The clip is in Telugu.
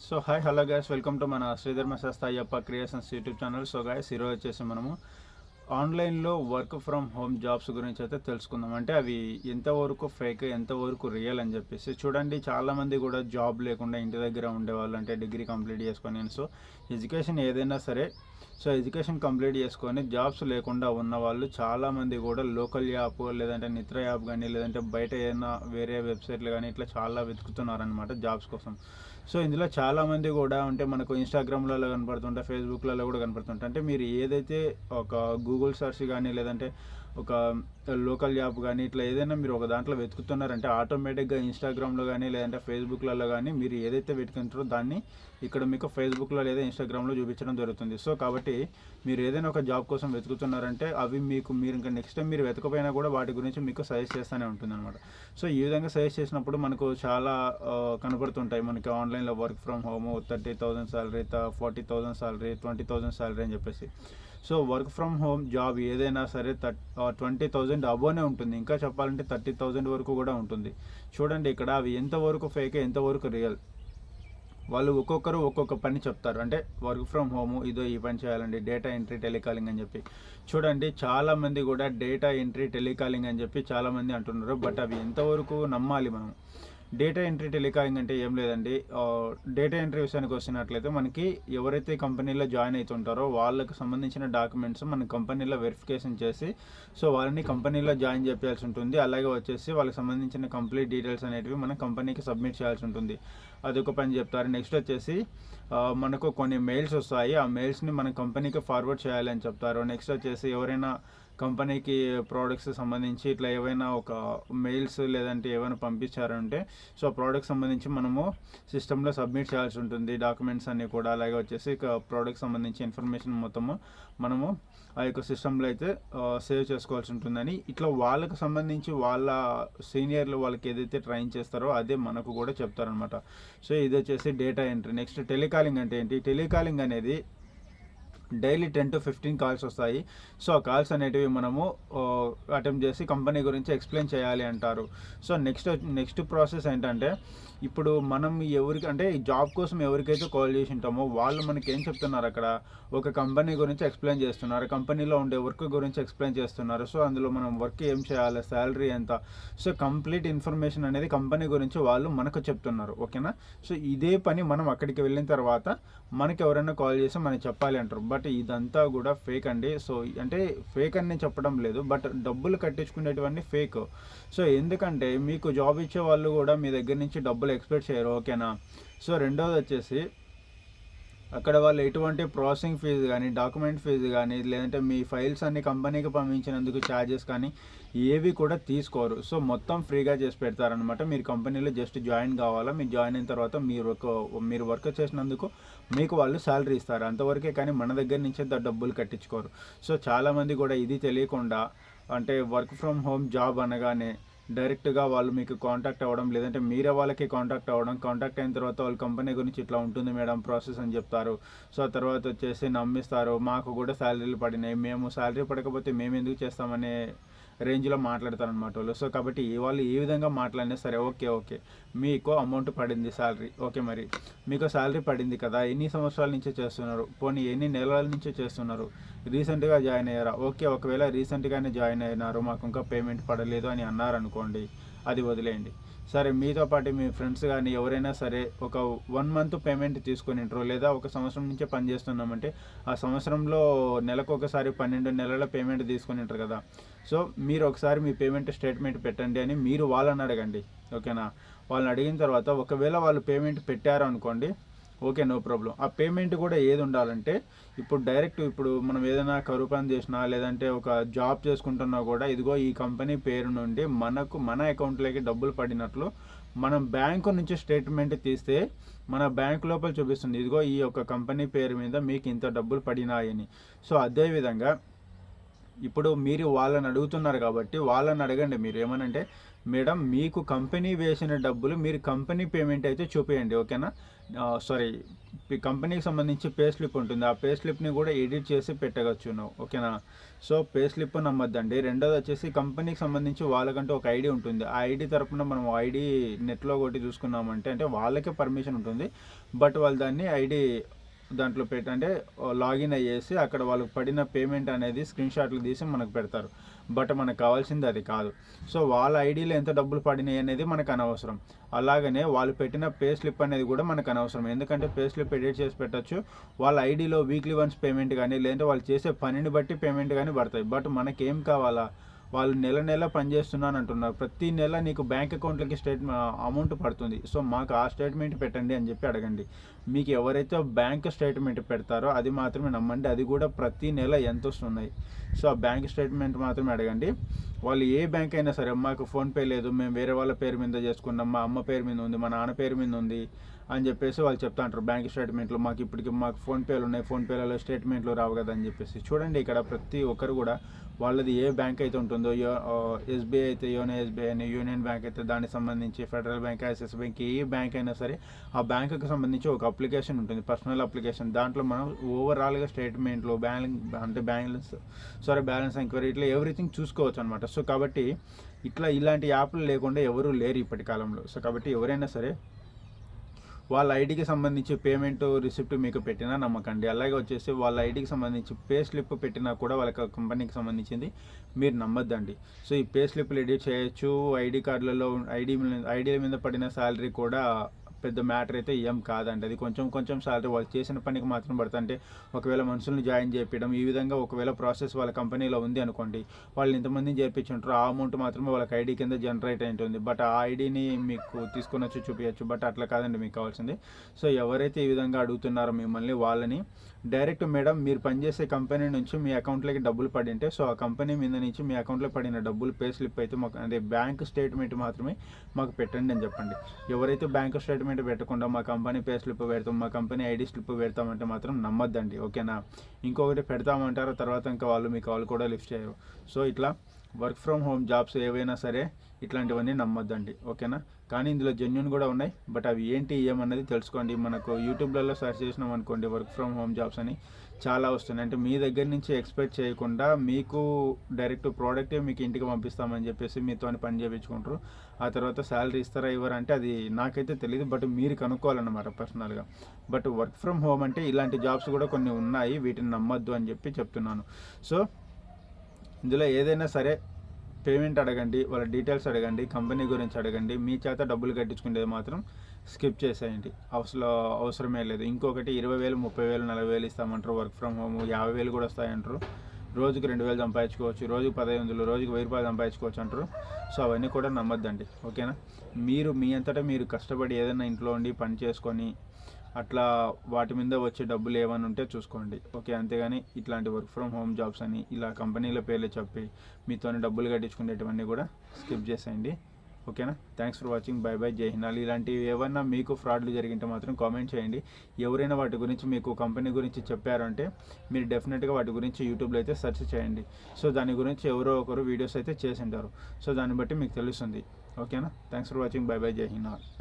So hi hello guys, welcome to మన శ్రీధర్మ శాస్త్ర Ayyappa creations YouTube channel. So guys, ఈరోజు వచ్చేసి మనము ఆన్లైన్లో వర్క్ ఫ్రమ్ హోమ్ జాబ్స్ గురించి అయితే తెలుసుకుందాం. అంటే అవి ఎంతవరకు ఫేక్, ఎంతవరకు రియల్ అని చెప్పేసి. చూడండి, చాలామంది కూడా జాబ్ లేకుండా ఇంటి దగ్గర ఉండేవాళ్ళు, అంటే డిగ్రీ కంప్లీట్ చేసుకొని, సో ఎడ్యుకేషన్ ఏదైనా సరే, సో ఎడ్యుకేషన్ కంప్లీట్ చేసుకొని జాబ్స్ లేకుండా ఉన్న వాళ్ళు చాలామంది కూడా లోకల్ యాప్, లేదంటే నిత్ర యాప్ కానీ, లేదంటే బయట ఏదైనా వేరే వెబ్సైట్లు కానీ ఇట్లా చాలా వెతుకుతున్నారనమాట జాబ్స్ కోసం. సో ఇందులో చాలామంది కూడా అంటే మనకు ఇన్స్టాగ్రామ్లలో కనపడుతుంటాయి, ఫేస్బుక్లలో కూడా కనపడుతుంటాయి. అంటే మీరు ఏదైతే ఒక గూగుల్ సెర్చ్ కానీ, లేదంటే ఒక లోకల్ యాప్ కానీ ఇట్లా ఏదైనా మీరు ఒక దాంట్లో వెతుకుతున్నారంటే ఆటోమేటిక్గా ఇన్స్టాగ్రామ్లో కానీ, లేదంటే ఫేస్బుక్లలో కానీ మీరు ఏదైతే వెతుకుంటారో దాన్ని ఇక్కడ మీకు ఫేస్బుక్లో లేదా ఇన్స్టాగ్రామ్లో చూపించడం జరుగుతుంది. సో కాబట్టి మీరు ఏదైనా ఒక జాబ్ కోసం వెతుకుతున్నారంటే అవి మీరు ఇంకా నెక్స్ట్ టైం మీరు వెతకపోయినా కూడా వాటి గురించి మీకు సజెస్ట్ చేస్తూనే ఉంటుంది అనమాట. సో ఈ విధంగా సజెస్ట్ చేసినప్పుడు మనకు చాలా కనపడుతుంటాయి. మనకి ఆన్లైన్లో work from home 30,000 salary, 40,000 salary, 20,000 salary అని చెప్పేసి. So work from home job ఏదైనా సరే 20,000 అబోనే ఉంటుంది. ఇంకా చెప్పాలంటే 30,000 వరకు కూడా ఉంటుంది. చూడండి ఇక్కడ అవి ఎంతవరకు ఫేక్, ఎంతవరకు రియల్. వాళ్ళు ఒక్కొక్కరు ఒక్కొక్క పని చెప్తారు. అంటే వర్క్ ఫ్రమ్ హోమ్ ఇదో ఈ పని చేయాలండి, డేటా ఎంట్రీ, టెలికాలింగ్ అని చెప్పి. చూడండి, చాలామంది కూడా డేటా ఎంట్రీ, టెలికాలింగ్ అని చెప్పి చాలామంది అంటున్నారు. బట్ అవి ఎంతవరకు నమ్మాలి మనం? డేటా ఎంట్రీ, టెలికాలింగ్ అంటే ఏం లేదండి. డేటా ఎంట్రీ విషయానికి వచ్చినట్లయితే మనకి ఎవరైతే కంపెనీలో జాయిన్ అవుతుంటారో వాళ్ళకి సంబంధించిన డాక్యుమెంట్స్ మన కంపెనీలో వెరిఫికేషన్ చేసి సో వాళ్ళని కంపెనీలో జాయిన్ చేయాల్సి ఉంటుంది. అలాగే వచ్చేసి వాళ్ళకి సంబంధించిన కంప్లీట్ డీటెయిల్స్ అనేటివి మన కంపెనీకి సబ్మిట్ చేయాల్సి ఉంటుంది. అదొక పని చెప్తారు. నెక్స్ట్ వచ్చేసి మనకు కొన్ని మెయిల్స్ వస్తాయి. ఆ మెయిల్స్ని మన కంపెనీకి ఫార్వర్డ్ చేయాలి అని చెప్తారు. నెక్స్ట్ వచ్చేసి ఎవరైనా కంపెనీకి ప్రోడక్ట్స్ సంబంధించి ఇట్లా ఏవైనా ఒక మెయిల్స్ లేదంటే ఏమైనా పంపించారంటే సో ఆ ప్రోడక్ట్ సంబంధించి మనము సిస్టంలో సబ్మిట్ చేయాల్సి ఉంటుంది, డాక్యుమెంట్స్ అన్నీ కూడా. అలాగే వచ్చేసి ప్రోడక్ట్ సంబంధించి ఇన్ఫర్మేషన్ మొత్తము మనము ఆ యొక్క సిస్టంలో అయితే సేవ్ చేసుకోవాల్సి ఉంటుందని ఇట్లా వాళ్ళకు సంబంధించి వాళ్ళ సీనియర్లు వాళ్ళకి ఏదైతే ట్రైన్ చేస్తారో అదే మనకు కూడా చెప్తారనమాట. సో ఇది వచ్చేసి డేటా ఎంట్రీ. నెక్స్ట్ టెలికాలింగ్ అంటే ఏంటి? టెలికాలింగ్ అనేది డైలీ 10 to 15 కాల్స్ వస్తాయి. సో ఆ కాల్స్ అనేటివి మనము అటెంప్ట్ చేసి కంపెనీ గురించి ఎక్స్ప్లెయిన్ చేయాలి అంటారు. సో నెక్స్ట్ ప్రాసెస్ ఏంటంటే, ఇప్పుడు మనం ఎవరికి అంటే ఈ జాబ్ కోసం ఎవరికైతే కాల్ చేసి ఉంటామో వాళ్ళు మనకి ఏం చెప్తున్నారు, అక్కడ ఒక కంపెనీ గురించి ఎక్స్ప్లెయిన్ చేస్తున్నారు, కంపెనీలో ఉండే వర్క్ గురించి ఎక్స్ప్లెయిన్ చేస్తున్నారు. సో అందులో మనం వర్క్ ఏం చేయాలి, శాలరీ ఎంత, సో కంప్లీట్ ఇన్ఫర్మేషన్ అనేది కంపెనీ గురించి వాళ్ళు మనకు చెప్తున్నారు. ఓకేనా? సో ఇదే పని మనం అక్కడికి వెళ్ళిన తర్వాత మనకి ఎవరైనా కాల్ చేసి మనకి చెప్పాలి అంటారు. బట్ ఇదంతా కూడా ఫేక్ అండి. సో అంటే ఫేక్ అని నేను చెప్పడం లేదు, బట్ డబ్బులు కట్టించుకునేటివన్నీ ఫేక్. సో ఎందుకంటే మీకు జాబ్ ఇచ్చే వాళ్ళు కూడా మీ దగ్గర నుంచి డబ్బులు ఎక్స్పెక్ట్ చేయరు. ఓకేనా? సో రెండోది వచ్చేసి అక్కడ వాళ్ళు ఎటువంటి ప్రాసెసింగ్ ఫీజు కానీ, డాక్యుమెంట్ ఫీజు కానీ, లేదంటే మీ ఫైల్స్ అన్ని కంపెనీకి పంపించినందుకు ఛార్జెస్ కానీ ఏవి కూడా తీసుకోరు. సో మొత్తం ఫ్రీగా చేసి పెడతారనమాట. మీరు కంపెనీలో జస్ట్ జాయిన్ కావాలా, మీరు జాయిన్ అయిన తర్వాత మీరు వర్క్ చేసినందుకు మీకు వాళ్ళు శాలరీ ఇస్తారు, అంతవరకే. కానీ మన దగ్గర నుంచే డబ్బులు కట్టించుకోరు. సో చాలామంది కూడా ఇది తెలియకుండా అంటే వర్క్ ఫ్రమ్ హోమ్ జాబ్ అనగానే డైరెక్ట్గా వాళ్ళు మీకు కాంటాక్ట్ అవ్వడం, లేదంటే మీరే వాళ్ళకి కాంటాక్ట్ అవ్వడం, కాంటాక్ట్ అయిన తర్వాత వాళ్ళ కంపెనీ గురించి ఇట్లా ఉంటుంది మేడం ప్రాసెస్ అని చెప్తారు. సో ఆ తర్వాత వచ్చేసి నమ్మిస్తారు, మాకు కూడా శాలరీలు పడినాయి, మేము శాలరీ పడకపోతే మేము ఎందుకు చేస్తామనే రేంజ్లో మాట్లాడతారనమాట వాళ్ళు. సో కాబట్టి వాళ్ళు ఏ విధంగా మాట్లాడినా సరే ఓకే మీకు అమౌంట్ పడింది శాలరీ, ఓకే మరి మీకు శాలరీ పడింది కదా, ఎన్ని సంవత్సరాల నుంచే చేస్తున్నారు, పోనీ ఎన్ని నెలల నుంచే చేస్తున్నారు, రీసెంట్గా జాయిన్ అయ్యారా, ఓకే ఒకవేళ రీసెంట్గానే జాయిన్ అయినారు మాకు ఇంకా పేమెంట్ పడలేదు అని అన్నారనుకోండి, అది వదిలేయండి. సరే మీతో పాటు మీ ఫ్రెండ్స్ కానీ ఎవరైనా సరే ఒక 1 month పేమెంట్ తీసుకొని ఉంటారు, లేదా ఒక సంవత్సరం నుంచే పని చేస్తున్నామంటే ఆ సంవత్సరంలో నెలకు ఒకసారి 12 నెలల పేమెంట్ తీసుకొని ఉంటారు కదా. సో మీరు ఒకసారి మీ పేమెంట్ స్టేట్మెంట్ పెట్టండి అని మీరు వాళ్ళని అడగండి. ఓకేనా? వాళ్ళని అడిగిన తర్వాత ఒకవేళ వాళ్ళు పేమెంట్ పెట్టారు అనుకోండి, ఓకే నో ప్రాబ్లం. ఆ పేమెంట్ కూడా ఏది ఉండాలంటే ఇప్పుడు మనం ఏదైనా కరువు పని చేసినా లేదంటే ఒక జాబ్ చేసుకుంటున్నా కూడా ఇదిగో ఈ కంపెనీ పేరు నుండి మన అకౌంట్లోకి డబ్బులు పడినట్లు మనం బ్యాంకు నుంచి స్టేట్మెంట్ తీస్తే మన బ్యాంక్ లోపల చూపిస్తుంది, ఇదిగో ఈ యొక్క కంపెనీ పేరు మీద మీకు ఇంత డబ్బులు పడినాయని. సో అదేవిధంగా ఇప్పుడు మీరు వాళ్ళని అడుగుతున్నారు కాబట్టి వాళ్ళని అడగండి. మీరు ఏమనంటే మేడం మీకు కంపెనీ వేసిన డబ్బులు మీరు కంపెనీ పేమెంట్ అయితే చూపేయండి, ఓకేనా. సారీ, కంపెనీకి సంబంధించి పే స్లిప్ ఉంటుంది, ఆ పే స్లిప్ని కూడా ఎడిట్ చేసి పెట్టవచ్చు నువ్వు, ఓకేనా. సో పే స్లిప్ నమ్మద్దండి. రెండోది వచ్చేసి కంపెనీకి సంబంధించి వాళ్ళకంటూ ఒక ఐడి ఉంటుంది, ఆ ఐడి తరపున మనం ఐడి నెట్లో కొట్టి చూసుకున్నామంటే అంటే వాళ్ళకే పర్మిషన్ ఉంటుంది, బట్ వాళ్ళు దాన్ని ఐడి దాంట్లో అంటే లాగిన్ అయ్యేసి అక్కడ వాళ్ళకి పడిన పేమెంట్ అనేది స్క్రీన్ షాట్లు తీసి మనకు పెడతారు, బట్ మనకు కావాల్సింది అది కాదు. సో వాళ్ళ ఐడీలో ఎంత డబ్బులు పడినాయి అనేది మనకు అనవసరం. అలాగనే వాళ్ళు పెట్టిన పే స్లిప్ అనేది కూడా మనకు అనవసరం, ఎందుకంటే పే స్లిప్ ఎడిట్ చేసి పెట్టచ్చు. వాళ్ళ ఐడీలో వీక్లీ వన్స్ పేమెంట్ కానీ లేదంటే వాళ్ళు చేసే పనిని బట్టి పేమెంట్ కానీ పడతాయి, బట్ మనకేం కావాలా, వాళ్ళు నెల నెల పనిచేస్తున్నాను అంటున్నారు, ప్రతి నెల నీకు బ్యాంక్ అకౌంట్లకి అమౌంట్ పడుతుంది, సో మాకు ఆ స్టేట్మెంట్ పెట్టండి అని చెప్పి అడగండి. మీకు ఎవరైతే బ్యాంక్ స్టేట్మెంట్ పెడతారో అది మాత్రమే నమ్మండి, అది కూడా ప్రతి నెల ఎంత వస్తున్నాయి, సో ఆ బ్యాంక్ స్టేట్మెంట్ మాత్రమే అడగండి. వాళ్ళు ఏ బ్యాంక్ అయినా సరే, మాకు ఫోన్పే లేదు, మేము వేరే వాళ్ళ పేరు మీద చేసుకున్నాం, మా అమ్మ పేరు మీద ఉంది, మా నాన్న పేరు మీద ఉంది అని చెప్పేసి వాళ్ళు చెప్తా అంటారు బ్యాంక్ స్టేట్మెంట్లు, మాకు ఫోన్పేలు ఉన్నాయి, ఫోన్పేలలో స్టేట్మెంట్లు రావు కదా అని చెప్పేసి. చూడండి ఇక్కడ ప్రతి ఒక్కరు కూడా వాళ్ళది ఏ బ్యాంక్ అయితే ఉంటుందో, ఎస్బీఐ అయితే యోనో ఎస్బీఐ అని, యూనియన్ బ్యాంక్ అయితే దానికి సంబంధించి, ఫెడరల్ బ్యాంక్, యాక్సిస్ బ్యాంక్, ఏ బ్యాంక్ అయినా సరే ఆ బ్యాంకుకి సంబంధించి ఒక అప్లికేషన్ ఉంటుంది, పర్సనల్ అప్లికేషన్. దాంట్లో మనం ఓవరాల్గా స్టేట్మెంట్లు, బ్యాలెన్స్ ఎంక్వైరీ, ఇట్లా ఎవ్రీథింగ్ చూసుకోవచ్చు అనమాట. సో కాబట్టి ఇలాంటి యాప్లు లేకుండా ఎవరు లేరు ఇప్పటి కాలంలో. సో కాబట్టి ఎవరైనా సరే వాళ్ళ ఐడికి సంబంధించి పేమెంట్ రిసిప్ట్ మీకు పెట్టినా నమ్మకండి. అలాగే వచ్చేసి వాళ్ళ ఐడికి సంబంధించి పే స్లిప్ పెట్టినా కూడా వాళ్ళ కంపెనీకి సంబంధించింది మీరు నమ్మద్దండి. సో ఈ పే స్లిప్లు ఎడిట్ చేయొచ్చు, ఐడి కార్డులలో ఐడి మీద పడిన శాలరీ కూడా పెద్ద మ్యాటర్ అయితే ఏం కాదండి, అది కొంచెం శాలరీ వాళ్ళు చేసిన పనికి మాత్రం పడుతుంది. అంటే ఒకవేళ మనుషుల్ని జాయిన్ చేయడం, ఈ విధంగా ఒకవేళ ప్రాసెస్ వాళ్ళ కంపెనీలో ఉంది అనుకోండి, వాళ్ళు ఇంతమందిని చేర్పించుంటారు, ఆ అమౌంట్ మాత్రమే వాళ్ళకి ఐడి కింద జనరేట్ అయి ఉంటుంది, బట్ ఆ ఐడిని మీకు తీసుకొని వచ్చి చూపించచ్చు, బట్ అట్లా కాదండి మీకు కావాల్సింది. సో ఎవరైతే ఈ విధంగా అడుగుతున్నారో మిమ్మల్ని, వాళ్ళని డైరెక్ట్ మేడం మీరు పనిచేసే కంపెనీ నుంచి మీ అకౌంట్లోకి డబ్బులు పడింటే, సో ఆ కంపెనీ మీద నుంచి మీ అకౌంట్లో పడిన డబ్బులు పే స్లిప్ అయితే మాకు, అదే బ్యాంక్ స్టేట్మెంట్ మాత్రమే మాకు పెట్టండి అని చెప్పండి. ఎవరైతే బ్యాంక్ స్టేట్మెంట్ పెట్టకుండా మా కంపెనీ పే స్లిప్ పెడతాం, మా కంపెనీ ఐడి స్లిప్ పెడతామంటే మాత్రం నమ్మద్దండి, ఓకేనా. ఇంకొకటి పెడతామంటారు, తర్వాత ఇంకా వాళ్ళు మీ కాల్ కూడా లిఫ్ట్ చేయరు. సో ఇట్లా వర్క్ ఫ్రమ్ హోమ్ జాబ్స్ ఏవైనా సరే ఇట్లాంటివన్నీ నమ్మొద్దండి, ఓకేనా. కానీ ఇందులో జెన్యున్ కూడా ఉన్నాయి, బట్ అవి ఏంటి ఏమన్నది తెలుసుకోండి. మనకు యూట్యూబ్లలో సెర్చ్ చేసినాం అనుకోండి వర్క్ ఫ్రమ్ హోమ్ జాబ్స్ అని చాలా వస్తున్నాయి. అంటే మీ దగ్గర నుంచి ఎక్స్పెక్ట్ చేయకుండా మీకు డైరెక్ట్ ప్రోడక్టే మీకు ఇంటికి పంపిస్తామని చెప్పేసి మీతో పని చేయించుకుంటారు, ఆ తర్వాత శాలరీ ఇస్తారా ఇవ్వరా అంటే అది నాకైతే తెలియదు, బట్ మీరు కనుక్కోవాలన్నమాట పర్సనల్గా. బట్ వర్క్ ఫ్రమ్ హోమ్ అంటే ఇలాంటి జాబ్స్ కూడా కొన్ని ఉన్నాయి, వీటిని నమ్మొద్దు అని చెప్పి చెప్తున్నాను. సో ఇందులో ఏదైనా సరే పేమెంట్ అడగండి, వాళ్ళ డీటెయిల్స్ అడగండి, కంపెనీ గురించి అడగండి, మీ చేత డబ్బులు కట్టించుకునేది మాత్రం స్కిప్ చేసేయండి, అవసరమే లేదు. ఇంకొకటి 20,000, 30,000, 40,000 ఇస్తామంటారు వర్క్ ఫ్రమ్ హోమ్, 50,000 కూడా వస్తాయంటారు, రోజుకి 2,000 సంపాదించుకోవచ్చు, రోజుకి 1,500, రోజుకి 1,000 రూపాయలు సంపాదించుకోవచ్చు అంటారు. సో అవన్నీ కూడా నమ్మద్దండి, ఓకేనా. మీరు మీ అంతటా మీరు కష్టపడి ఏదైనా ఇంట్లో ఉండి పని చేసుకొని అట్లా వాటి మీద వచ్చే డబ్బులు ఏమైనా ఉంటే చూసుకోండి, ఓకే. అంతేగాని ఇట్లాంటి వర్క్ ఫ్రమ్ హోమ్ జాబ్స్ అని ఇలా కంపెనీల పేర్లు చెప్పి మీతో డబ్బులు కట్టించుకునేటివన్నీ కూడా స్కిప్ చేసేయండి, ఓకేనా. Thanks for watching, by by, జై హింద్. ఇలాంటివి ఏమన్నా మీకు ఫ్రాడ్లు జరిగింటే మాత్రం కామెంట్ చేయండి. ఎవరైనా వాటి గురించి మీకు కంపెనీ గురించి చెప్పారంటే మీరు డెఫినెట్గా వాటి గురించి యూట్యూబ్లో అయితే సెర్చ్ చేయండి. సో దాని గురించి ఎవరో ఒకరు వీడియోస్ అయితే చేసి ఉంటారు, సో దాన్ని బట్టి మీకు తెలుస్తుంది, ఓకేనా. Thanks for watching, by by, జై హింద్.